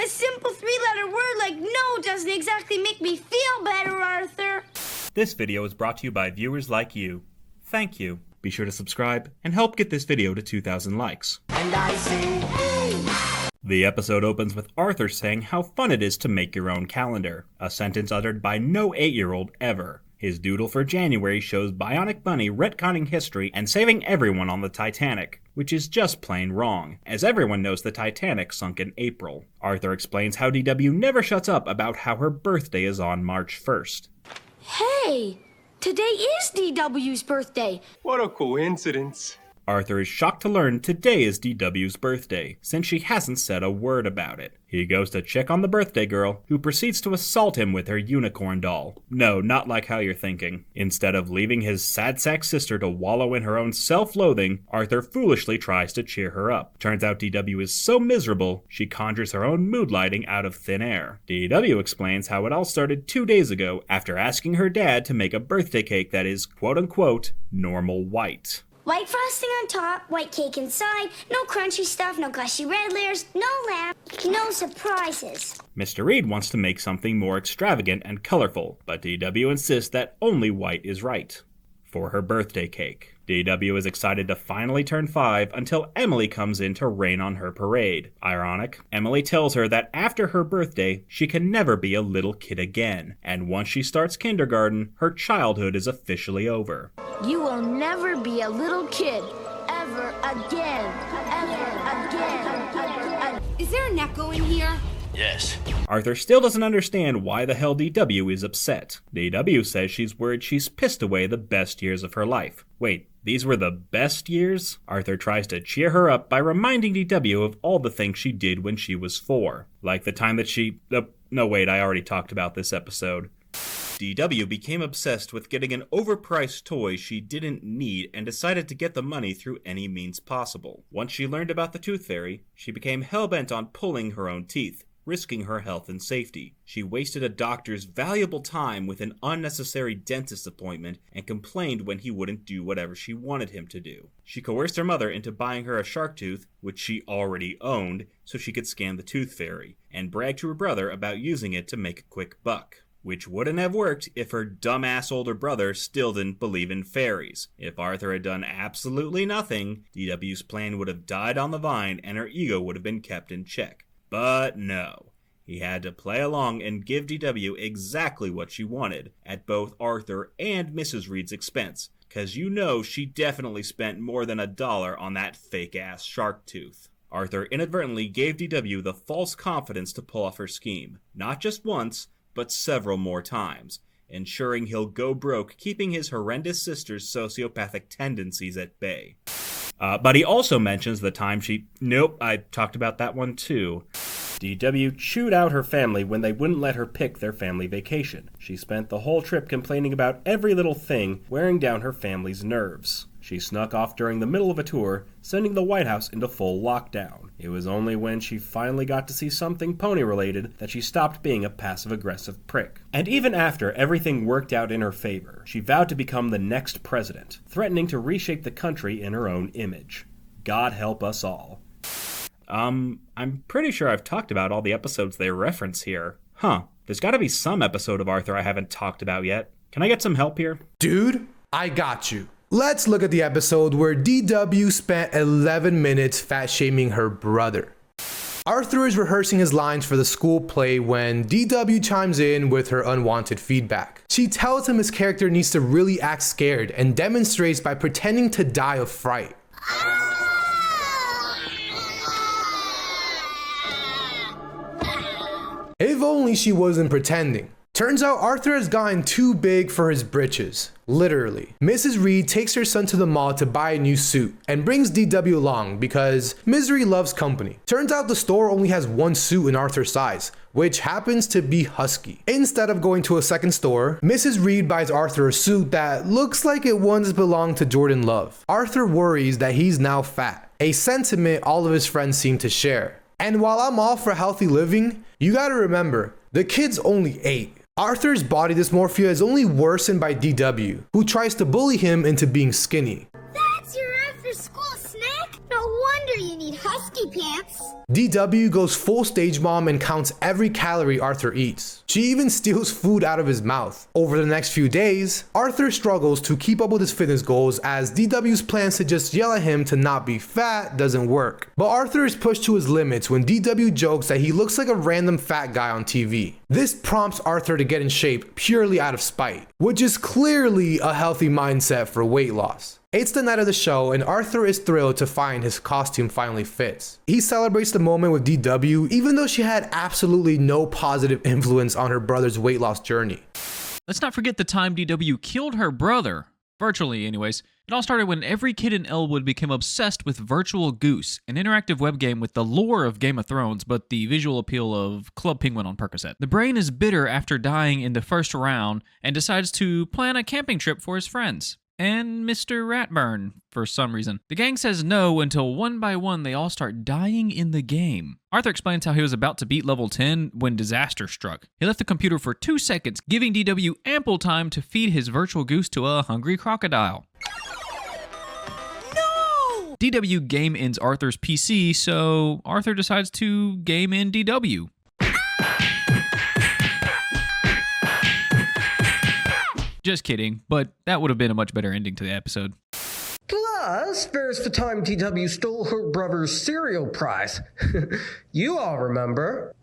A simple three-letter word like no doesn't exactly make me feel better, Arthur. This video is brought to you by viewers like you. Thank you. Be sure to subscribe and help get this video to 2,000 likes. And I say, hey! The episode opens with Arthur saying how fun it is to make your own calendar, a sentence uttered by no 8-year-old ever. His doodle for January shows Bionic Bunny retconning history and saving everyone on the Titanic, which is just plain wrong, as everyone knows the Titanic sunk in April. Arthur explains how DW never shuts up about how her birthday is on March 1st. Hey, today is DW's birthday. What a coincidence. Arthur is shocked to learn today is DW's birthday, since she hasn't said a word about it. He goes to check on the birthday girl, who proceeds to assault him with her unicorn doll. No, not like how you're thinking. Instead of leaving his sad sack sister to wallow in her own self-loathing, Arthur foolishly tries to cheer her up. Turns out DW is so miserable, she conjures her own mood lighting out of thin air. DW explains how it all started 2 days ago after asking her dad to make a birthday cake that is, quote-unquote, normal white. White frosting on top, white cake inside, no crunchy stuff, no gushy red layers, no lamp, no surprises. Mr. Reed wants to make something more extravagant and colorful, but DW insists that only white is right for her birthday cake. DW is excited to finally turn 5 until Emily comes in to rain on her parade. Ironic, Emily tells her that after her birthday, she can never be a little kid again, and once she starts kindergarten, her childhood is officially over. You will never be a little kid, ever again, ever again. Is there an echo in here? Yes. Arthur still doesn't understand why the hell DW is upset. DW says she's worried she's pissed away the best years of her life. Wait, these were the best years? Arthur tries to cheer her up by reminding DW of all the things she did when she was 4. Like the time that she... no wait, I already talked about this episode. DW became obsessed with getting an overpriced toy she didn't need and decided to get the money through any means possible. Once she learned about the Tooth Fairy, she became hell-bent on pulling her own teeth, risking her health and safety. She wasted a doctor's valuable time with an unnecessary dentist appointment and complained when he wouldn't do whatever she wanted him to do. She coerced her mother into buying her a shark tooth, which she already owned, so she could scam the Tooth Fairy, and bragged to her brother about using it to make a quick buck. Which wouldn't have worked if her dumbass older brother still didn't believe in fairies. If Arthur had done absolutely nothing, DW's plan would have died on the vine and her ego would have been kept in check. But no. He had to play along and give DW exactly what she wanted, at both Arthur and Mrs. Reed's expense, cause you know she definitely spent more than $1 on that fake-ass shark tooth. Arthur inadvertently gave DW the false confidence to pull off her scheme, not just once, but several more times, ensuring he'll go broke keeping his horrendous sister's sociopathic tendencies at bay. But he also mentions the time she... Nope, I talked about that one too. DW chewed out her family when they wouldn't let her pick their family vacation. She spent the whole trip complaining about every little thing, wearing down her family's nerves. She snuck off during the middle of a tour, sending the White House into full lockdown. It was only when she finally got to see something pony-related that she stopped being a passive-aggressive prick. And even after everything worked out in her favor, she vowed to become the next president, threatening to reshape the country in her own image. God help us all. I'm pretty sure I've talked about all the episodes they reference here. There's gotta be some episode of Arthur I haven't talked about yet. Can I get some help here? Dude, I got you. Let's look at the episode where DW spent 11 minutes fat-shaming her brother. Arthur is rehearsing his lines for the school play when DW chimes in with her unwanted feedback. She tells him his character needs to really act scared and demonstrates by pretending to die of fright. If only she wasn't pretending. Turns out Arthur has gotten too big for his britches. Literally. Mrs. Reed takes her son to the mall to buy a new suit and brings DW along because Misery loves company. Turns out the store only has one suit in Arthur's size, which happens to be husky. Instead of going to a second store, Mrs. Reed buys Arthur a suit that looks like it once belonged to Jordan Love. Arthur worries that he's now fat, a sentiment all of his friends seem to share. And while I'm all for healthy living, you gotta remember, the kid's only 8. Arthur's body dysmorphia is only worsened by DW, who tries to bully him into being skinny. That's your after-school snack? No wonder you need husky pants. DW goes full stage mom and counts every calorie Arthur eats. She even steals food out of his mouth. Over the next few days, Arthur struggles to keep up with his fitness goals as DW's plans to just yell at him to not be fat doesn't work. But Arthur is pushed to his limits when DW jokes that he looks like a random fat guy on TV. This prompts Arthur to get in shape purely out of spite, which is clearly a healthy mindset for weight loss. It's the night of the show and Arthur is thrilled to find his costume finally fits. He celebrates the moment with DW even though she had absolutely no positive influence on her brother's weight loss journey. Let's not forget the time DW killed her brother. Virtually, anyways. It all started when every kid in Elwood became obsessed with Virtual Goose, an interactive web game with the lore of Game of Thrones, but the visual appeal of Club Penguin on Percocet. The brain is bitter after dying in the first round and decides to plan a camping trip for his friends. And Mr. Ratburn, for some reason. The gang says no until one by one they all start dying in the game. Arthur explains how he was about to beat level 10 when disaster struck. He left the computer for 2 seconds, giving DW ample time to feed his virtual goose to a hungry crocodile. No! DW game ends Arthur's PC, so Arthur decides to game in DW. Just kidding, but that would have been a much better ending to the episode. Plus, there's the time DW stole her brother's cereal prize. You all remember.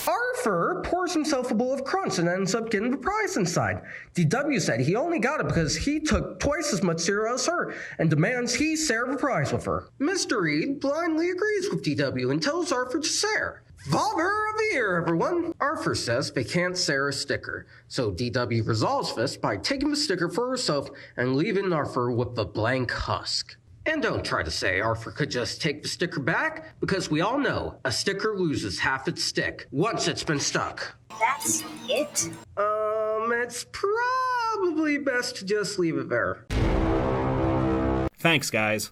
Arthur pours himself a bowl of Crunch and ends up getting the prize inside. DW said he only got it because he took twice as much cereal as her and demands he share the prize with her. Mr. Reed blindly agrees with DW and tells Arthur to share. Father of the year, everyone! Arthur says they can't share a sticker, so DW resolves this by taking the sticker for herself and leaving Arthur with the blank husk. And don't try to say Arthur could just take the sticker back, because we all know a sticker loses half its stick once it's been stuck. That's it? It's probably best to just leave it there. Thanks, guys.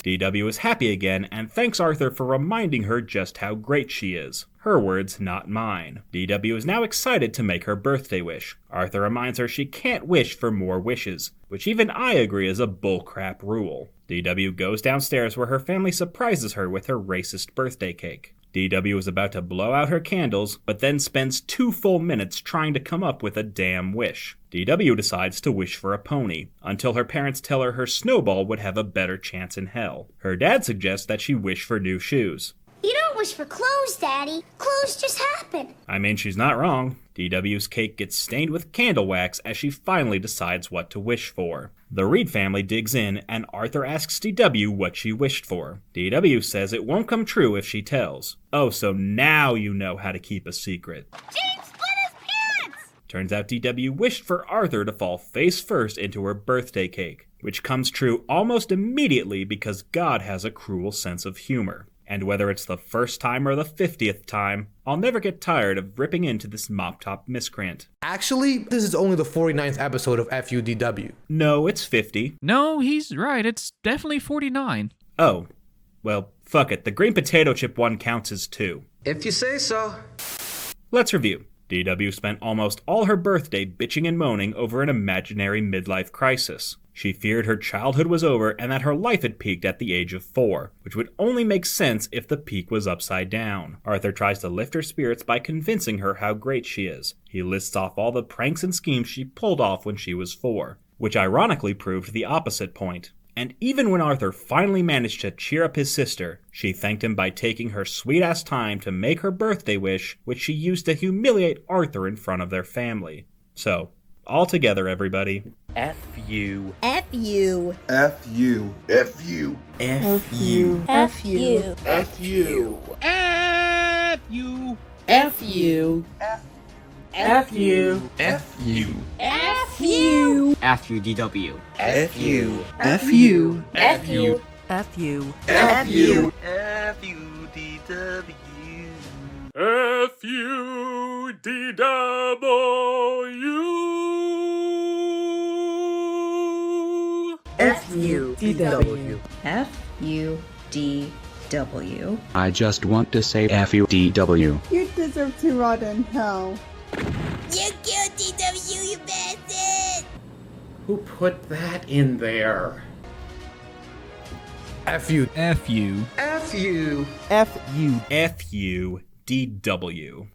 DW is happy again and thanks Arthur for reminding her just how great she is. Her words, not mine. DW is now excited to make her birthday wish. Arthur reminds her she can't wish for more wishes, which even I agree is a bullcrap rule. DW goes downstairs where her family surprises her with her racist birthday cake. DW is about to blow out her candles, but then spends 2 full minutes trying to come up with a damn wish. DW decides to wish for a pony, until her parents tell her her snowball would have a better chance in hell. Her dad suggests that she wish for new shoes. You don't wish for clothes, Daddy. Clothes just happen. I mean, she's not wrong. DW's cake gets stained with candle wax as she finally decides what to wish for. The Reed family digs in, and Arthur asks DW what she wished for. DW says it won't come true if she tells. Oh, so now you know how to keep a secret. James split his pants! Turns out DW wished for Arthur to fall face first into her birthday cake, which comes true almost immediately because God has a cruel sense of humor. And whether it's the first time or the 50th time, I'll never get tired of ripping into this mop-top miscreant. Actually, this is only the 49th episode of FUDW. No, it's 50. No, he's right. It's definitely 49. Oh, well, fuck it. The green potato chip one counts as 2. If you say so. Let's review. DW spent almost all her birthday bitching and moaning over an imaginary midlife crisis. She feared her childhood was over and that her life had peaked at the age of 4, which would only make sense if the peak was upside down. Arthur tries to lift her spirits by convincing her how great she is. He lists off all the pranks and schemes she pulled off when she was 4, which ironically proved the opposite point. And even when Arthur finally managed to cheer up his sister, she thanked him by taking her sweet-ass time to make her birthday wish, which she used to humiliate Arthur in front of their family. So, all together, everybody. F you. F you. F you. F you. F you. F you. F you. F you. F you. F you. F you. F you. F U DW. F you. F you. F you. F you. F you. F U DW. FUDW. F-U-D-W. I just want to say FUDW. You deserve to rot in hell. You killed DW, you bastard! Who put that in there? F you. F you. F you. F you. FUDW.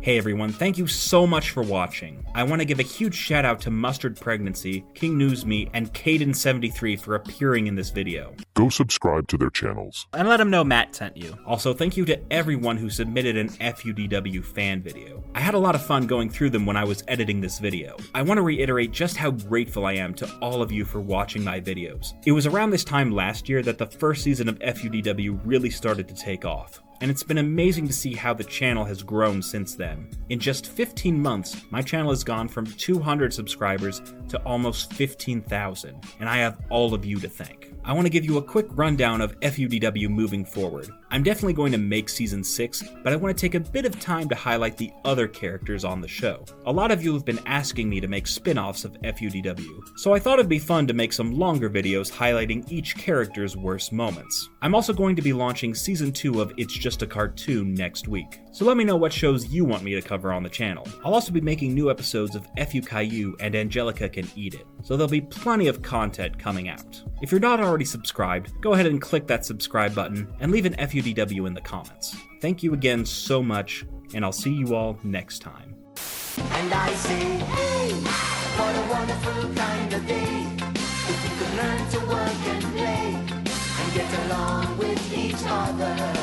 Hey everyone, thank you so much for watching. I want to give a huge shout out to Mustard Pregnancy, Kingnusmi, and Caden73 for appearing in this video. Go subscribe to their channels. And let them know Matt sent you. Also, thank you to everyone who submitted an FUDW fan video. I had a lot of fun going through them when I was editing this video. I want to reiterate just how grateful I am to all of you for watching my videos. It was around this time last year that the first season of FUDW really started to take off. And it's been amazing to see how the channel has grown since then. In just 15 months, my channel has gone from 200 subscribers to almost 15,000, and I have all of you to thank. I want to give you a quick rundown of FUDW moving forward. I'm definitely going to make Season 6, but I want to take a bit of time to highlight the other characters on the show. A lot of you have been asking me to make spin-offs of FUDW, so I thought it'd be fun to make some longer videos highlighting each character's worst moments. I'm also going to be launching Season 2 of It's Just a Cartoon next week, so let me know what shows you want me to cover on the channel. I'll also be making new episodes of FU Caillou and Angelica Can Eat It, so there'll be plenty of content coming out. If you're not already subscribed, go ahead and click that subscribe button and leave an FUDW in the comments. Thank you again so much, and I'll see you all next time. And I say, hey, what a wonderful kind of day. If we could learn to work and play and get along with each other.